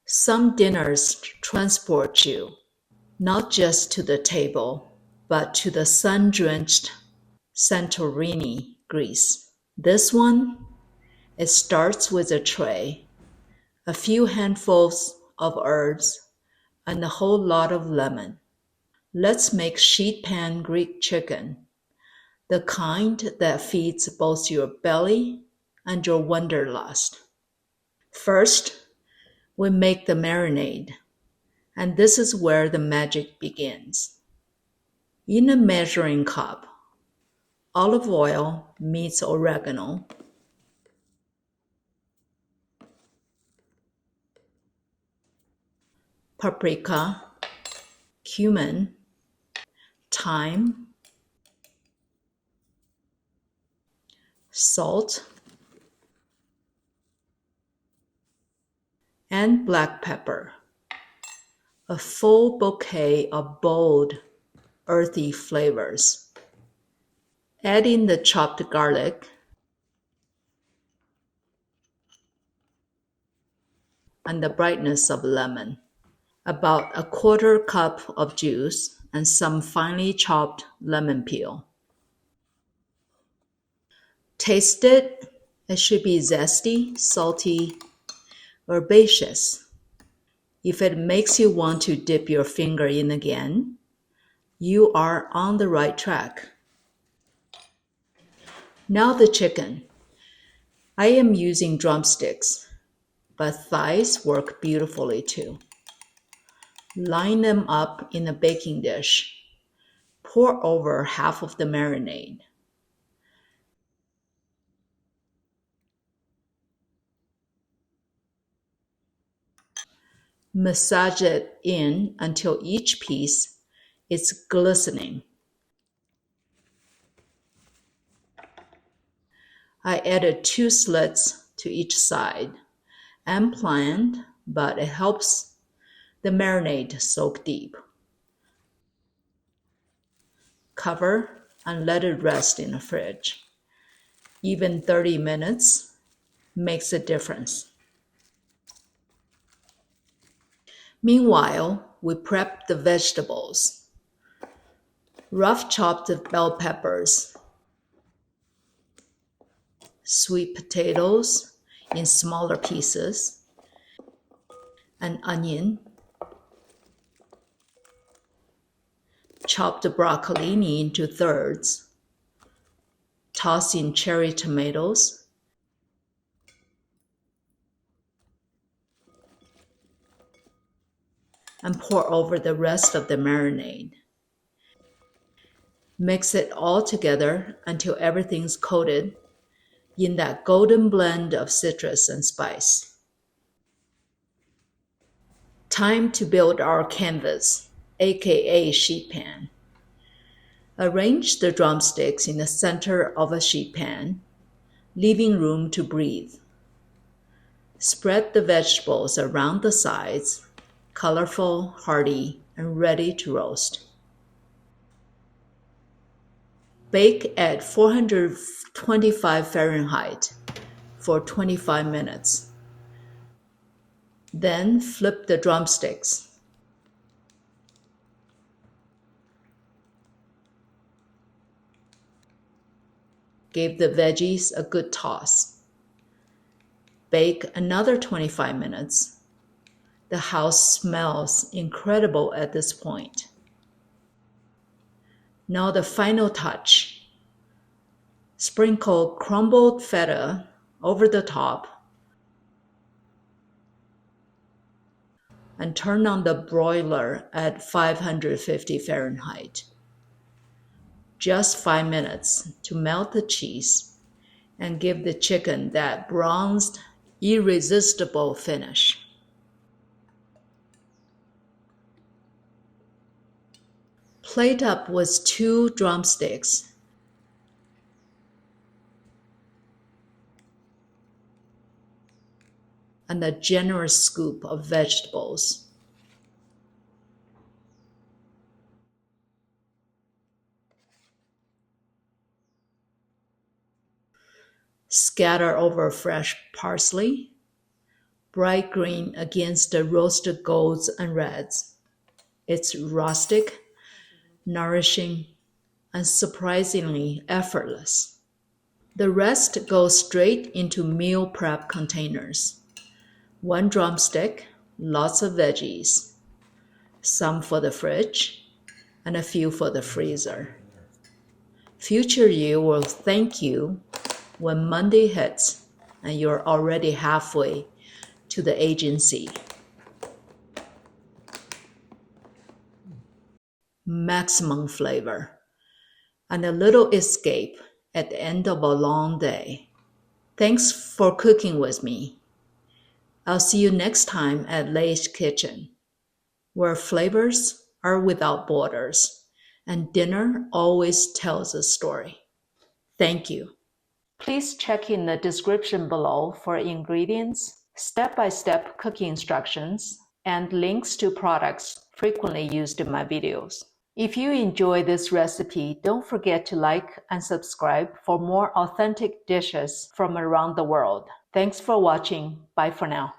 Some dinners transport you, not just to the table, but to the sun-drenched Santorini, Greece. This one, it starts with a tray, a few handfuls of herbs, and a whole lot of lemon. Let's make sheet pan Greek chicken, the kind that feeds both your belly and your wanderlust. First, we make the marinade, and this is where the magic begins. In a measuring cup, olive oil meets oregano, paprika, cumin, thyme, salt, and black pepper. A full bouquet of bold, earthy flavors. Add in the chopped garlic and the brightness of lemon. About a quarter cup of juice and some finely chopped lemon peel. Taste it. It should be zesty, salty, herbaceous. If it makes you want to dip your finger in again, you are on the right track. Now the chicken. I am using drumsticks, but thighs work beautifully too. Line them up in a baking dish. Pour over half of the marinade. Massage it in until each piece is glistening. I added 2 slits to each side. Unplanned, but it helps the marinade soak deep. Cover and let it rest in the fridge. Even 30 minutes makes a difference. Meanwhile, we prep the vegetables. Rough chopped bell peppers, sweet potatoes in smaller pieces, an onion, chopped broccolini into thirds, toss in cherry tomatoes, and pour over the rest of the marinade. Mix it all together until everything's coated in that golden blend of citrus and spice. Time to build our canvas, aka sheet pan. Arrange the drumsticks in the center of a sheet pan, leaving room to breathe. Spread the vegetables around the sides, colorful, hearty, and ready to roast. Bake at 425 Fahrenheit for 25 minutes. Then flip the drumsticks. Give the veggies a good toss. Bake another 25 minutes. The house smells incredible at this point. Now the final touch. Sprinkle crumbled feta over the top and turn on the broiler at 550 Fahrenheit. Just 5 minutes to melt the cheese and give the chicken that bronzed, irresistible finish. Plate up with 2 drumsticks and a generous scoop of vegetables. Scatter over fresh parsley, bright green against the roasted golds and reds. It's rustic, nourishing, and surprisingly effortless. The rest goes straight into meal prep containers. One drumstick, lots of veggies, some for the fridge, and a few for the freezer. Future you will thank you when Monday hits and you're already halfway to the agency. Maximum flavor and a little escape at the end of a long day. Thanks for cooking with me. I'll see you next time at Lay's Kitchen, where flavors are without borders and dinner always tells a story. Thank you. Please check in the description below for ingredients, step-by-step cooking instructions, and links to products frequently used in my videos. If you enjoy this recipe, don't forget to like and subscribe for more authentic dishes from around the world. Thanks for watching. Bye for now.